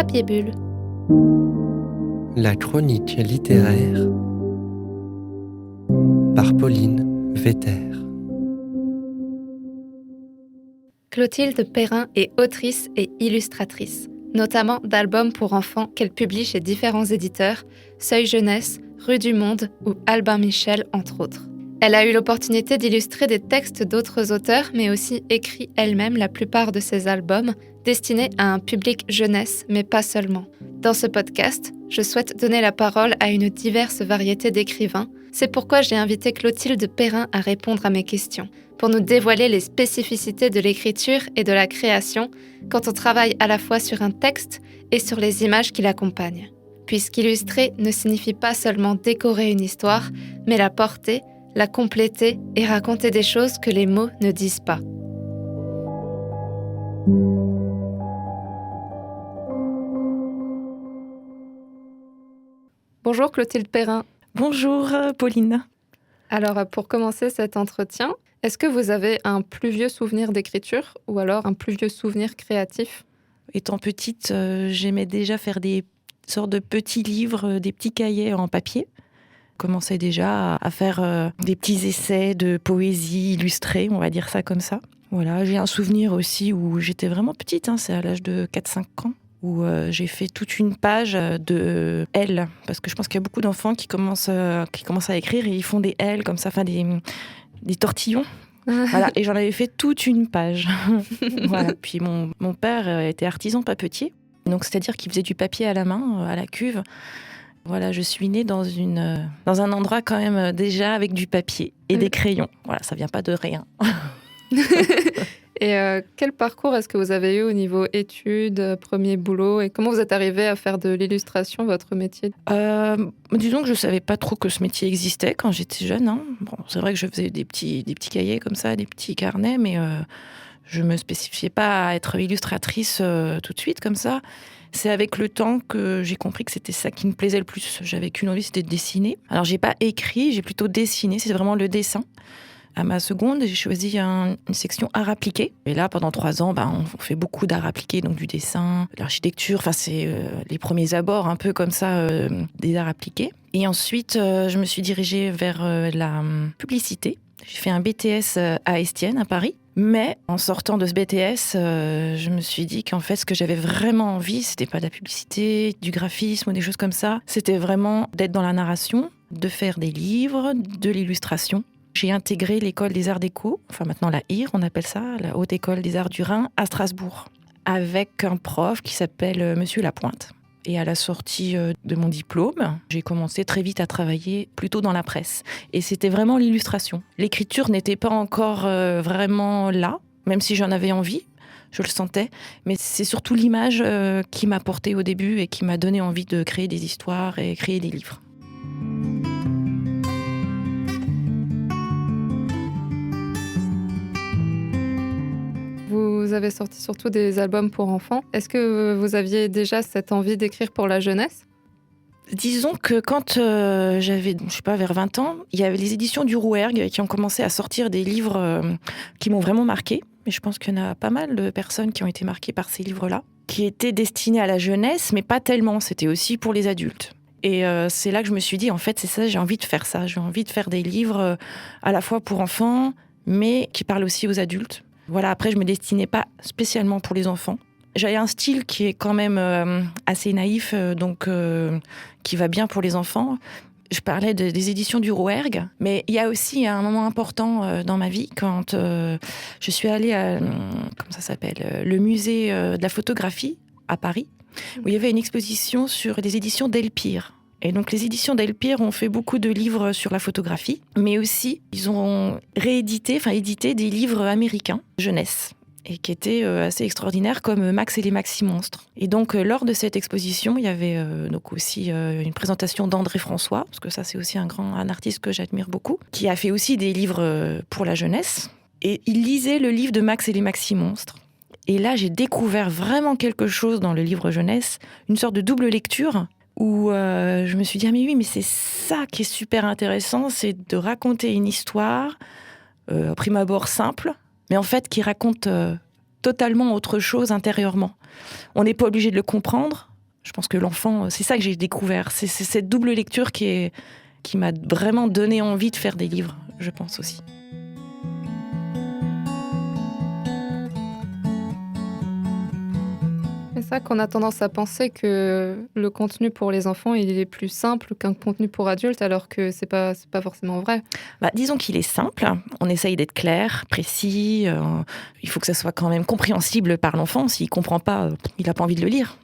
Papier Bulle. La chronique littéraire par Pauline Vetter. Clotilde Perrin est autrice et illustratrice, notamment d'albums pour enfants qu'elle publie chez différents éditeurs, Seuil Jeunesse, Rue du Monde ou Albin Michel, entre autres. Elle a eu l'opportunité d'illustrer des textes d'autres auteurs, mais aussi écrit elle-même la plupart de ses albums, destinés à un public jeunesse, mais pas seulement. Dans ce podcast, je souhaite donner la parole à une diverse variété d'écrivains. C'est pourquoi j'ai invité Clotilde Perrin à répondre à mes questions, pour nous dévoiler les spécificités de l'écriture et de la création quand on travaille à la fois sur un texte et sur les images qui l'accompagnent. Puisqu'illustrer ne signifie pas seulement décorer une histoire, mais la porter, la compléter et raconter des choses que les mots ne disent pas. Bonjour Clotilde Perrin. Bonjour Pauline. Alors pour commencer cet entretien, est-ce que vous avez un plus vieux souvenir d'écriture ou alors un plus vieux souvenir créatif ? Étant petite, j'aimais déjà faire des sortes de petits livres, des petits cahiers en papier. Je commençais déjà à faire des petits essais de poésie illustrée, on va dire ça comme ça. Voilà, j'ai un souvenir aussi où j'étais vraiment petite, c'est à l'âge de 4-5 ans, où j'ai fait toute une page de L, parce que je pense qu'il y a beaucoup d'enfants qui commencent à écrire et ils font des L comme ça, enfin des tortillons. Voilà, et j'en avais fait toute une page. Voilà. Puis mon père était artisan papetier, donc c'est-à-dire qu'il faisait du papier à la main, à la cuve. Voilà, je suis née dans un endroit quand même déjà avec du papier et des crayons. Voilà, ça vient pas de rien. Et quel parcours est-ce que vous avez eu au niveau études, premier boulot, et comment vous êtes arrivée à faire de l'illustration votre métier ? Disons que je savais pas trop que ce métier existait quand j'étais jeune. Bon, c'est vrai que je faisais des petits cahiers comme ça, des petits carnets, mais je me spécifiais pas à être illustratrice tout de suite comme ça. C'est avec le temps que j'ai compris que c'était ça qui me plaisait le plus. J'avais qu'une envie, c'était de dessiner. Alors j'ai pas écrit, j'ai plutôt dessiné, c'est vraiment le dessin. À ma seconde, j'ai choisi une section art appliqué. Et là, pendant 3 ans, on fait beaucoup d'art appliqué, donc du dessin, de l'architecture. Enfin, c'est les premiers abords un peu comme ça des arts appliqués. Et ensuite, je me suis dirigée vers la publicité. J'ai fait un BTS à Estienne, à Paris. Mais en sortant de ce BTS, je me suis dit qu'en fait, ce que j'avais vraiment envie, c'était pas de la publicité, du graphisme ou des choses comme ça. C'était vraiment d'être dans la narration, de faire des livres, de l'illustration. J'ai intégré l'école des arts déco, enfin maintenant la HIR, on appelle ça, la Haute École des Arts du Rhin, à Strasbourg, avec un prof qui s'appelle Monsieur Lapointe. Et à la sortie de mon diplôme, j'ai commencé très vite à travailler plutôt dans la presse. Et c'était vraiment l'illustration. L'écriture n'était pas encore vraiment là, même si j'en avais envie, je le sentais. Mais c'est surtout l'image qui m'a portée au début et qui m'a donné envie de créer des histoires et créer des livres. Vous avez sorti surtout des albums pour enfants. Est-ce que vous aviez déjà cette envie d'écrire pour la jeunesse ? Disons que quand j'avais, vers 20 ans, il y avait les éditions du Rouergue qui ont commencé à sortir des livres qui m'ont vraiment marquée. Mais je pense qu'il y en a pas mal de personnes qui ont été marquées par ces livres-là, qui étaient destinés à la jeunesse, mais pas tellement. C'était aussi pour les adultes. Et c'est là que je me suis dit, en fait, c'est ça, j'ai envie de faire ça. J'ai envie de faire des livres à la fois pour enfants, mais qui parlent aussi aux adultes. Voilà, après, je me destinais pas spécialement pour les enfants. J'avais un style qui est quand même assez naïf, donc qui va bien pour les enfants. Je parlais des éditions du Rouergue, mais il y a aussi un moment important dans ma vie quand je suis allée à, le musée de la photographie à Paris, où il y avait une exposition sur des éditions Delpire. Et donc les éditions Delpire ont fait beaucoup de livres sur la photographie, mais aussi ils ont édité des livres américains, jeunesse, et qui étaient assez extraordinaires, comme Max et les Maxi-Monstres. Et donc lors de cette exposition, il y avait aussi une présentation d'André François, parce que ça c'est aussi un artiste que j'admire beaucoup, qui a fait aussi des livres pour la jeunesse. Et il lisait le livre de Max et les Maxi-Monstres. Et là j'ai découvert vraiment quelque chose dans le livre jeunesse, une sorte de double lecture, où je me suis dit, mais c'est ça qui est super intéressant, c'est de raconter une histoire, au prime abord simple, mais en fait qui raconte totalement autre chose intérieurement. On n'est pas obligé de le comprendre, Je pense que l'enfant, c'est ça que j'ai découvert. C'est cette double lecture qui m'a vraiment donné envie de faire des livres, je pense aussi. C'est ça qu'on a tendance à penser que le contenu pour les enfants, il est plus simple qu'un contenu pour adultes, alors que c'est pas forcément vrai. Disons qu'il est simple. On essaye d'être clair, précis. Il faut que ça soit quand même compréhensible par l'enfant. S'il comprend pas, il n'a pas envie de le lire.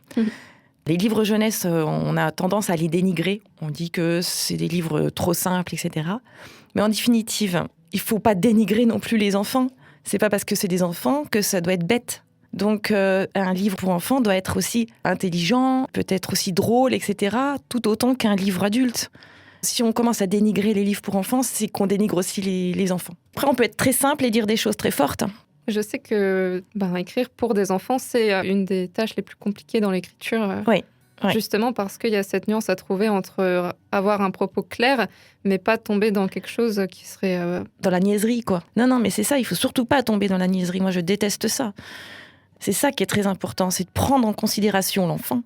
Les livres jeunesse, on a tendance à les dénigrer. On dit que c'est des livres trop simples, etc. Mais en définitive, il faut pas dénigrer non plus les enfants. C'est pas parce que c'est des enfants que ça doit être bête. Donc, un livre pour enfants doit être aussi intelligent, peut-être aussi drôle, etc., tout autant qu'un livre adulte. Si on commence à dénigrer les livres pour enfants, c'est qu'on dénigre aussi les enfants. Après, on peut être très simple et dire des choses très fortes. Je sais que écrire pour des enfants, c'est une des tâches les plus compliquées dans l'écriture. Oui. Ouais. Justement parce qu'il y a cette nuance à trouver entre avoir un propos clair, mais pas tomber dans quelque chose qui serait... Dans la niaiserie, quoi. Non, mais c'est ça, il faut surtout pas tomber dans la niaiserie. Moi, je déteste ça. C'est ça qui est très important, c'est de prendre en considération l'enfant.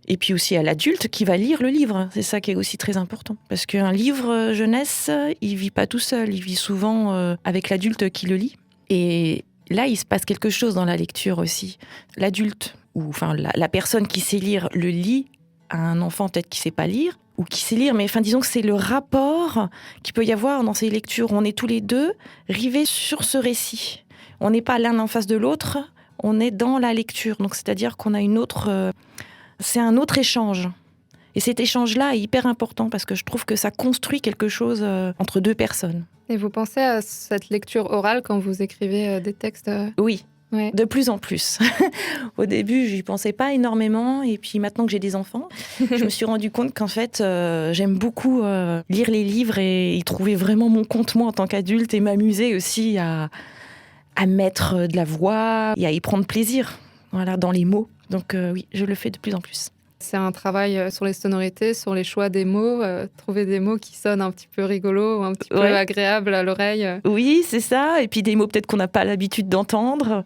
Et puis aussi à l'adulte qui va lire le livre. C'est ça qui est aussi très important. Parce qu'un livre jeunesse, il vit pas tout seul. Il vit souvent avec l'adulte qui le lit. Et là, il se passe quelque chose dans la lecture aussi. L'adulte, ou enfin la personne qui sait lire, le lit à un enfant peut-être qui sait pas lire, ou qui sait lire, mais disons que c'est le rapport qu'il peut y avoir dans ces lectures. On est tous les deux rivés sur ce récit. On n'est pas l'un en face de l'autre, on est dans la lecture. Donc c'est-à-dire qu'on a c'est un autre échange. Et cet échange-là est hyper important parce que je trouve que ça construit quelque chose entre deux personnes. Et vous pensez à cette lecture orale quand vous écrivez des textes Oui, ouais. De plus en plus. Au début, j'y pensais pas énormément. Et puis maintenant que j'ai des enfants, je me suis rendu compte qu'en fait, j'aime beaucoup lire les livres et y trouver vraiment mon compte, moi, en tant qu'adulte, et m'amuser aussi à mettre de la voix et à y prendre plaisir, voilà, dans les mots. Donc oui, je le fais de plus en plus. C'est un travail sur les sonorités, sur les choix des mots, trouver des mots qui sonnent un petit peu rigolos, un petit peu agréables à l'oreille. Oui, c'est ça. Et puis des mots peut-être qu'on n'a pas l'habitude d'entendre.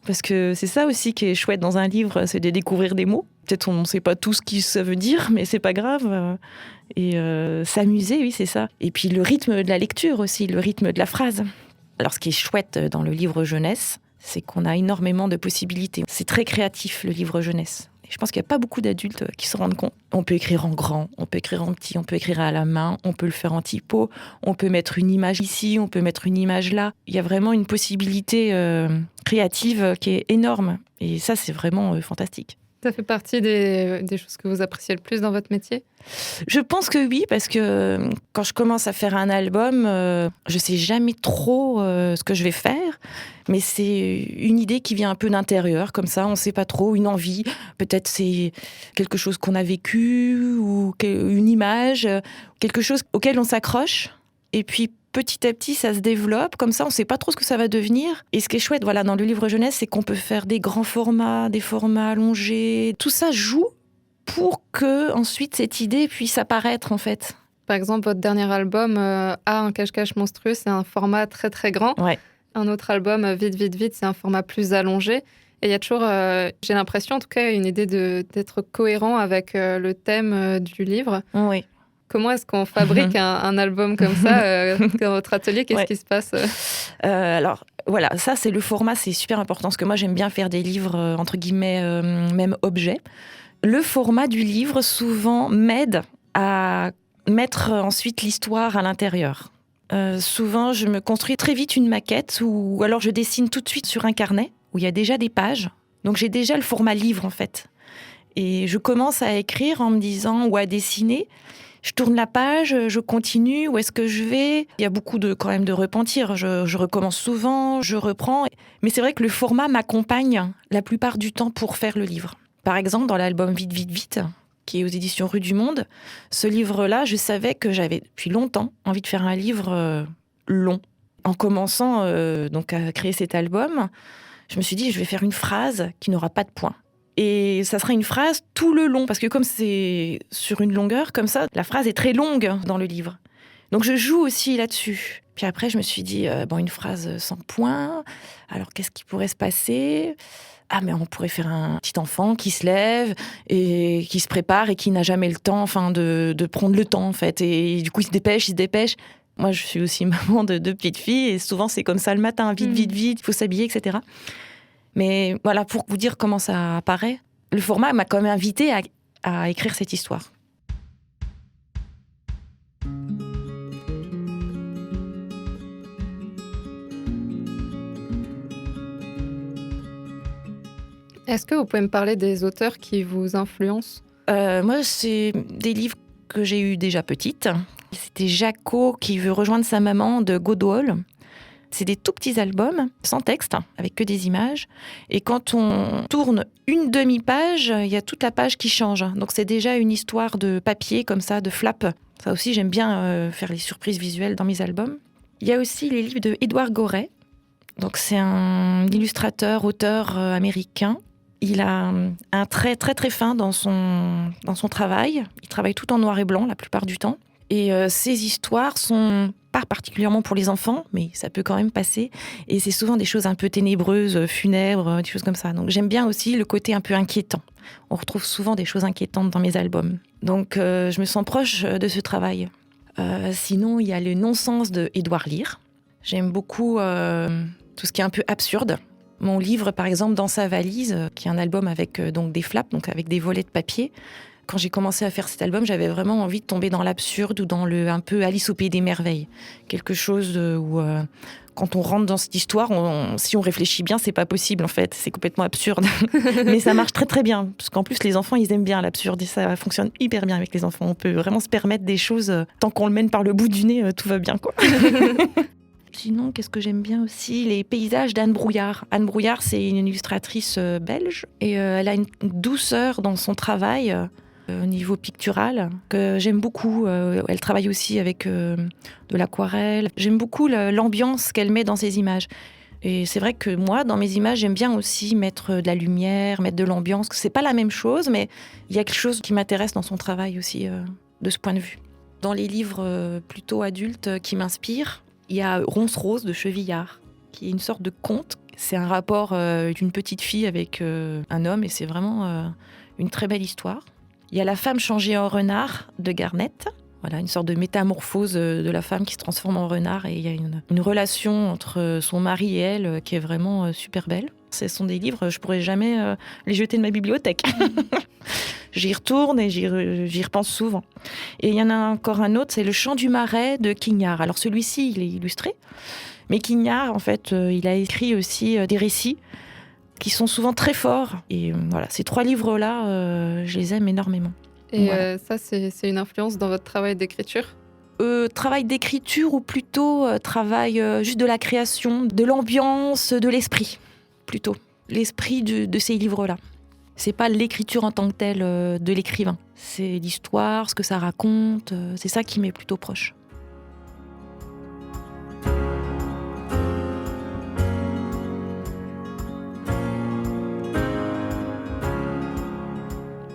Parce que c'est ça aussi qui est chouette dans un livre, c'est de découvrir des mots. Peut-être on ne sait pas tout ce que ça veut dire, mais c'est pas grave. Et s'amuser, oui, c'est ça. Et puis le rythme de la lecture aussi, le rythme de la phrase. Alors ce qui est chouette dans le livre jeunesse, c'est qu'on a énormément de possibilités. C'est très créatif, le livre jeunesse. Et je pense qu'il n'y a pas beaucoup d'adultes qui se rendent compte. On peut écrire en grand, on peut écrire en petit, on peut écrire à la main, on peut le faire en typo, on peut mettre une image ici, on peut mettre une image là. Il y a vraiment une possibilité créative qui est énorme. Et ça, c'est vraiment fantastique. Ça fait partie des choses que vous appréciez le plus dans votre métier ? Je pense que oui, parce que quand je commence à faire un album, je sais jamais trop ce que je vais faire, mais c'est une idée qui vient un peu d'intérieur, comme ça, on sait pas trop, une envie. Peut-être c'est quelque chose qu'on a vécu, ou une image, quelque chose auquel on s'accroche, et puis petit à petit, ça se développe. Comme ça, on ne sait pas trop ce que ça va devenir. Et ce qui est chouette, voilà, dans le livre jeunesse, c'est qu'on peut faire des grands formats, des formats allongés. Tout ça joue pour que ensuite cette idée puisse apparaître, en fait. Par exemple, votre dernier album, A, un cache-cache monstrueux, c'est un format très très grand. Ouais. Un autre album, Vite, vite, vite, c'est un format plus allongé. Et il y a toujours, j'ai l'impression, en tout cas, une idée d'être cohérent avec le thème du livre. Oui. Comment est-ce qu'on fabrique un album comme ça dans votre atelier ? Qu'est-ce qui se passe Alors, voilà, ça, c'est le format, c'est super important, parce que moi, j'aime bien faire des livres, entre guillemets, même objets. Le format du livre, souvent, m'aide à mettre ensuite l'histoire à l'intérieur. Souvent, je me construis très vite une maquette, ou alors je dessine tout de suite sur un carnet, où il y a déjà des pages. Donc, j'ai déjà le format livre, en fait. Et je commence à écrire en me disant, ou à dessiner. Je tourne la page, je continue, où est-ce que je vais ? Il y a beaucoup quand même de repentir. Je recommence souvent, je reprends. Mais c'est vrai que le format m'accompagne la plupart du temps pour faire le livre. Par exemple, dans l'album Vite, vite, vite, qui est aux éditions Rue du Monde, ce livre-là, je savais que j'avais depuis longtemps envie de faire un livre long. En commençant donc à créer cet album, je me suis dit, je vais faire une phrase qui n'aura pas de point. Et ça sera une phrase tout le long, parce que comme c'est sur une longueur comme ça, la phrase est très longue dans le livre. Donc je joue aussi là-dessus. Puis après, je me suis dit, une phrase sans point, alors qu'est-ce qui pourrait se passer ? Ah, mais on pourrait faire un petit enfant qui se lève et qui se prépare et qui n'a jamais le temps, de prendre le temps, en fait. Et du coup, il se dépêche. Moi, je suis aussi maman de 2 petites filles et souvent, c'est comme ça le matin, vite, il faut s'habiller, etc. Mais voilà, pour vous dire comment ça apparaît, le format m'a quand même invitée à écrire cette histoire. Est-ce que vous pouvez me parler des auteurs qui vous influencent ? Moi, c'est des livres que j'ai eus déjà petite. C'était Jaco qui veut rejoindre sa maman de Godwall. C'est des tout petits albums, sans texte, avec que des images. Et quand on tourne une demi-page, il y a toute la page qui change. Donc c'est déjà une histoire de papier, comme ça, de flap. Ça aussi, j'aime bien faire les surprises visuelles dans mes albums. Il y a aussi les livres de Edward Gorey. Donc c'est un illustrateur, auteur américain. Il a un trait très très fin dans son travail. Il travaille tout en noir et blanc la plupart du temps. Et ses histoires sont pas particulièrement pour les enfants, mais ça peut quand même passer. Et c'est souvent des choses un peu ténébreuses, funèbres, des choses comme ça. Donc j'aime bien aussi le côté un peu inquiétant. On retrouve souvent des choses inquiétantes dans mes albums. Donc je me sens proche de ce travail. Sinon, il y a le non-sens de Édouard Lire. J'aime beaucoup tout ce qui est un peu absurde. Mon livre, par exemple, Dans sa valise, qui est un album avec donc des flaps, donc avec des volets de papier. Quand j'ai commencé à faire cet album, j'avais vraiment envie de tomber dans l'absurde ou dans le un peu Alice au pays des merveilles. Quelque chose où, quand on rentre dans cette histoire, si on réfléchit bien, c'est pas possible en fait. C'est complètement absurde. Mais ça marche très très bien. Parce qu'en plus, les enfants, ils aiment bien l'absurde et ça fonctionne hyper bien avec les enfants. On peut vraiment se permettre des choses, tant qu'on le mène par le bout du nez, tout va bien, quoi. Sinon, qu'est-ce que j'aime bien aussi ? Les paysages d'Anne Brouillard. Anne Brouillard, c'est une illustratrice belge et elle a une douceur dans son travail au niveau pictural que j'aime beaucoup. Elle travaille aussi avec de l'aquarelle. J'aime beaucoup l'ambiance qu'elle met dans ses images. Et c'est vrai que moi, dans mes images, j'aime bien aussi mettre de la lumière, mettre de l'ambiance. C'est pas la même chose, mais il y a quelque chose qui m'intéresse dans son travail aussi, de ce point de vue. Dans les livres plutôt adultes qui m'inspirent, il y a Ronce Rose de Chevillard, qui est une sorte de conte. C'est un rapport d'une petite fille avec un homme et c'est vraiment une très belle histoire. Il y a La femme changée en renard de Garnett. Voilà, une sorte de métamorphose de la femme qui se transforme en renard. Et il y a une relation entre son mari et elle qui est vraiment super belle. Ce sont des livres, je ne pourrais jamais les jeter de ma bibliothèque. J'y retourne et j'y repense souvent. Et il y en a encore un autre, c'est Le chant du marais de Quignard. Alors celui-ci, il est illustré. Mais Quignard, en fait, il a écrit aussi des récits qui sont souvent très forts. Et voilà, ces 3 livres-là, je les aime énormément. Et voilà. ça, c'est une influence dans votre travail d'écriture ? Travail d'écriture ou plutôt travail juste de la création, de l'ambiance, de l'esprit, plutôt. L'esprit de ces livres-là. C'est pas l'écriture en tant que telle de l'écrivain. C'est l'histoire, ce que ça raconte. C'est ça qui m'est plutôt proche.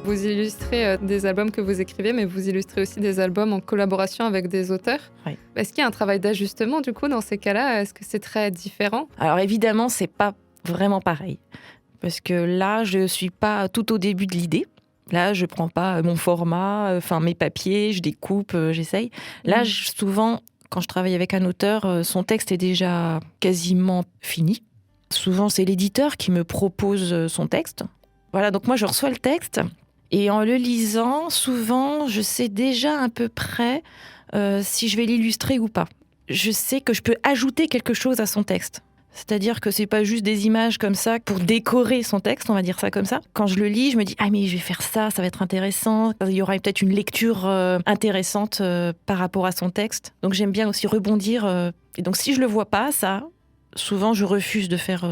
Vous illustrez des albums que vous écrivez, mais vous illustrez aussi des albums en collaboration avec des auteurs. Oui. Est-ce qu'il y a un travail d'ajustement, du coup, dans ces cas-là ? Est-ce que c'est très différent ? Alors évidemment, c'est pas vraiment pareil. Parce que là, je suis pas tout au début de l'idée. Là, je prends pas mon format, mes papiers, je découpe, j'essaye. Là, souvent, quand je travaille avec un auteur, son texte est déjà quasiment fini. Souvent, c'est l'éditeur qui me propose son texte. Voilà, donc moi, je reçois le texte. Et en le lisant, souvent, je sais déjà à peu près si je vais l'illustrer ou pas. Je sais que je peux ajouter quelque chose à son texte. C'est-à-dire que c'est pas juste des images comme ça pour décorer son texte, on va dire ça comme ça. Quand je le lis, je me dis « Ah mais je vais faire ça, ça va être intéressant. » Il y aura peut-être une lecture intéressante par rapport à son texte. Donc j'aime bien aussi rebondir. Et donc si je le vois pas, ça, souvent je refuse de faire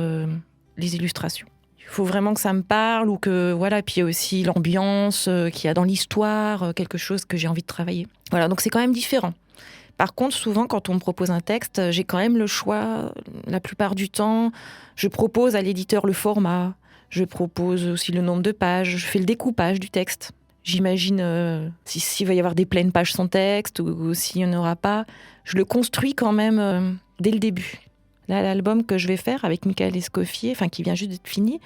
les illustrations. Il faut vraiment que ça me parle ou que voilà. Puis il y a aussi l'ambiance qu'il y a dans l'histoire, quelque chose que j'ai envie de travailler. Voilà, donc c'est quand même différent. Par contre, souvent, quand on me propose un texte, j'ai quand même le choix. La plupart du temps, je propose à l'éditeur le format, je propose aussi le nombre de pages, je fais le découpage du texte. J'imagine s'il va y avoir des pleines pages son texte ou s'il n'y en aura pas. Je le construis quand même dès le début. Là, l'album que je vais faire avec Michael Escoffier, qui vient juste d'être fini,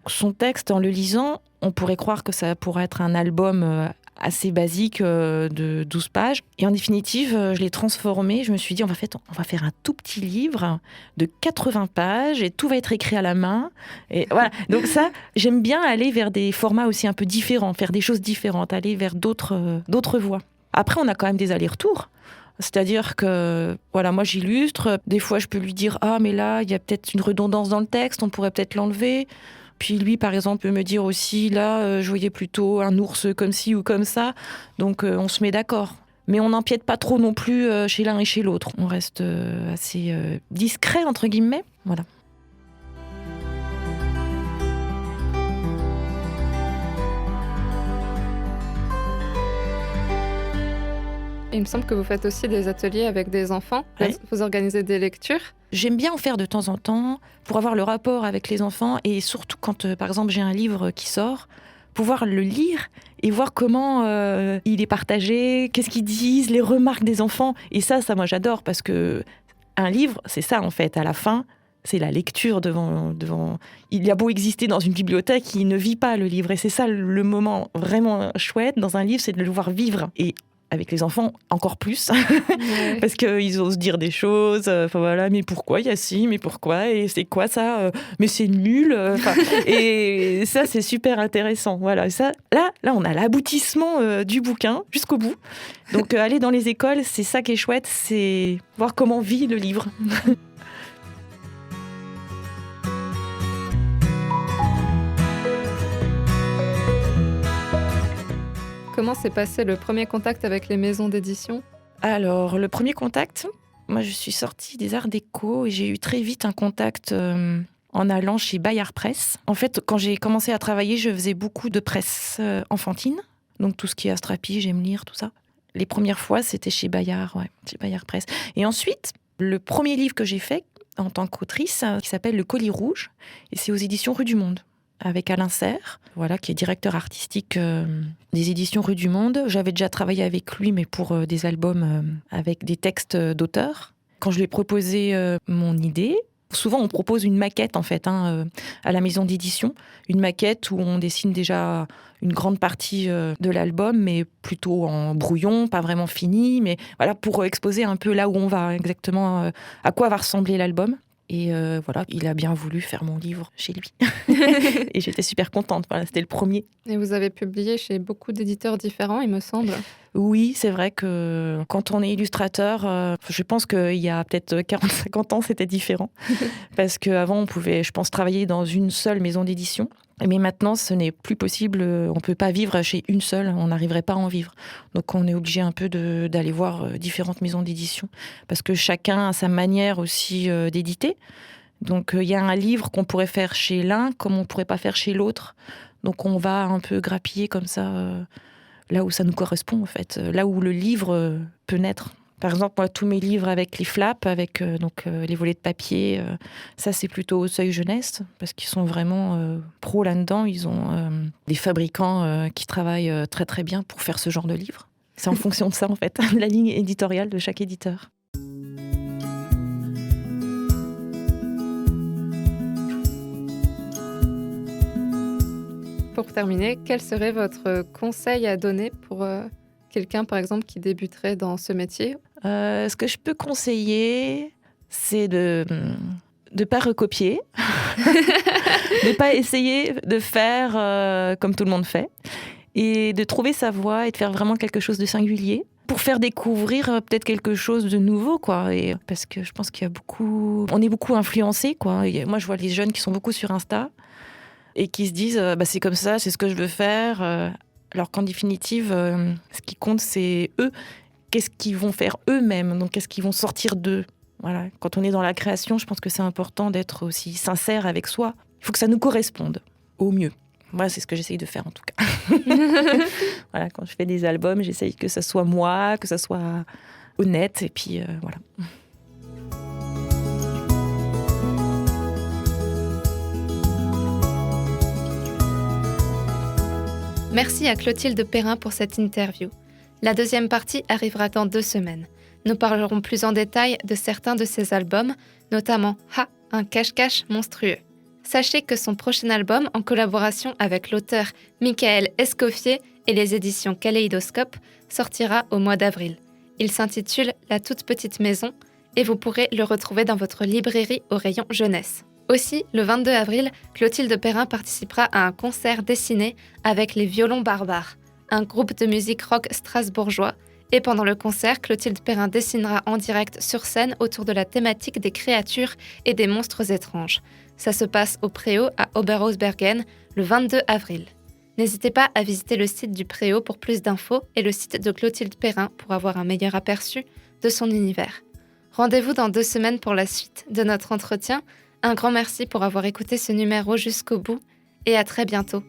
son texte, en le lisant, on pourrait croire que ça pourrait être un album assez basique de 12 pages. Et en définitive, je l'ai transformé. Je me suis dit, on va faire un tout petit livre de 80 pages et tout va être écrit à la main. Et voilà. Donc ça, j'aime bien aller vers des formats aussi un peu différents, faire des choses différentes, aller vers d'autres voies. Après, on a quand même des allers-retours. C'est-à-dire que, voilà, moi j'illustre. Des fois, je peux lui dire, ah, mais là, il y a peut-être une redondance dans le texte, on pourrait peut-être l'enlever. Puis lui, par exemple, peut me dire aussi, là, je voyais plutôt un ours comme ci ou comme ça. Donc, on se met d'accord. Mais on n'empiète pas trop non plus chez l'un et chez l'autre. On reste assez discret, entre guillemets. Voilà. Il me semble que vous faites aussi des ateliers avec des enfants. Ouais. Vous organisez des lectures. J'aime bien en faire de temps en temps pour avoir le rapport avec les enfants et surtout quand, par exemple, j'ai un livre qui sort, pouvoir le lire et voir comment il est partagé, qu'est-ce qu'ils disent, les remarques des enfants. Et ça, moi, j'adore parce que un livre, c'est ça, en fait, à la fin. C'est la lecture devant. Il a beau exister dans une bibliothèque, il ne vit pas le livre. Et c'est ça le moment vraiment chouette dans un livre, c'est de le voir vivre. Et avec les enfants, encore plus, Ouais. parce qu'ils osent dire des choses, voilà, mais pourquoi il y a ci, mais pourquoi, et c'est quoi ça, mais c'est nul, et ça c'est super intéressant, voilà, ça, là on a l'aboutissement du bouquin jusqu'au bout, donc aller dans les écoles, c'est ça qui est chouette, c'est voir comment vit le livre. Comment s'est passé le premier contact avec les maisons d'édition ? Alors, le premier contact, moi je suis sortie des Arts Déco et j'ai eu très vite un contact en allant chez Bayard Presse. En fait, quand j'ai commencé à travailler, je faisais beaucoup de presse enfantine, donc tout ce qui est Astrapi, J'aime lire, tout ça. Les premières fois, c'était chez Bayard Presse. Et ensuite, le premier livre que j'ai fait en tant qu'autrice, qui s'appelle Le Colis Rouge, et c'est aux éditions Rue du Monde, avec Alain Serre, voilà, qui est directeur artistique des éditions Rue du Monde. J'avais déjà travaillé avec lui, mais pour des albums avec des textes d'auteurs. Quand je lui ai proposé mon idée, souvent on propose une maquette en fait à la maison d'édition, une maquette où on dessine déjà une grande partie de l'album, mais plutôt en brouillon, pas vraiment fini, mais voilà, pour exposer un peu là où on va, exactement à quoi va ressembler l'album. Et voilà, il a bien voulu faire mon livre chez lui. Et j'étais super contente. Voilà, c'était le premier. Et vous avez publié chez beaucoup d'éditeurs différents, il me semble. Oui, c'est vrai que quand on est illustrateur, je pense qu'il y a peut-être 40-50 ans, c'était différent. Parce qu'avant, on pouvait, je pense, travailler dans une seule maison d'édition. Mais maintenant, ce n'est plus possible. On ne peut pas vivre chez une seule. On n'arriverait pas à en vivre. Donc, on est obligé un peu d'aller voir différentes maisons d'édition. Parce que chacun a sa manière aussi d'éditer. Donc, il y a un livre qu'on pourrait faire chez l'un, comme on ne pourrait pas faire chez l'autre. Donc, on va un peu grappiller comme ça, là où ça nous correspond, en fait. Là où le livre peut naître. Par exemple, moi, tous mes livres avec les flaps, avec les volets de papier, ça c'est plutôt au Seuil Jeunesse, parce qu'ils sont vraiment pros là-dedans. Ils ont des fabricants qui travaillent très très bien pour faire ce genre de livres. C'est en fonction de ça, en fait, la ligne éditoriale de chaque éditeur. Pour terminer, quel serait votre conseil à donner pour quelqu'un, par exemple, qui débuterait dans ce métier ? Ce que je peux conseiller, c'est de ne pas recopier, de ne pas essayer de faire comme tout le monde fait, et de trouver sa voie et de faire vraiment quelque chose de singulier pour faire découvrir peut-être quelque chose de nouveau, quoi. Et parce que je pense qu'il y a on est beaucoup influencés, quoi. Et moi, je vois les jeunes qui sont beaucoup sur Insta et qui se disent c'est comme ça, c'est ce que je veux faire. Alors qu'en définitive, ce qui compte, c'est eux. Qu'est-ce qu'ils vont faire eux-mêmes, donc qu'est-ce qu'ils vont sortir d'eux. Voilà. Quand on est dans la création, je pense que c'est important d'être aussi sincère avec soi. Il faut que ça nous corresponde au mieux. Moi, c'est ce que j'essaye de faire en tout cas. Voilà, quand je fais des albums, j'essaye que ça soit moi, que ça soit honnête, et puis voilà. Merci à Clotilde Perrin pour cette interview. La deuxième partie arrivera dans 2 semaines. Nous parlerons plus en détail de certains de ses albums, notamment Ha, un cache-cache monstrueux. Sachez que son prochain album, en collaboration avec l'auteur Michael Escoffier et les éditions Kaléidoscope, sortira au mois d'avril. Il s'intitule La toute petite maison et vous pourrez le retrouver dans votre librairie au rayon jeunesse. Aussi, le 22 avril, Clotilde Perrin participera à un concert dessiné avec les Violons Barbares, un groupe de musique rock strasbourgeois. Et pendant le concert, Clotilde Perrin dessinera en direct sur scène autour de la thématique des créatures et des monstres étranges. Ça se passe au Préau à Oberhausbergen le 22 avril. N'hésitez pas à visiter le site du Préau pour plus d'infos et le site de Clotilde Perrin pour avoir un meilleur aperçu de son univers. Rendez-vous dans 2 semaines pour la suite de notre entretien. Un grand merci pour avoir écouté ce numéro jusqu'au bout et à très bientôt.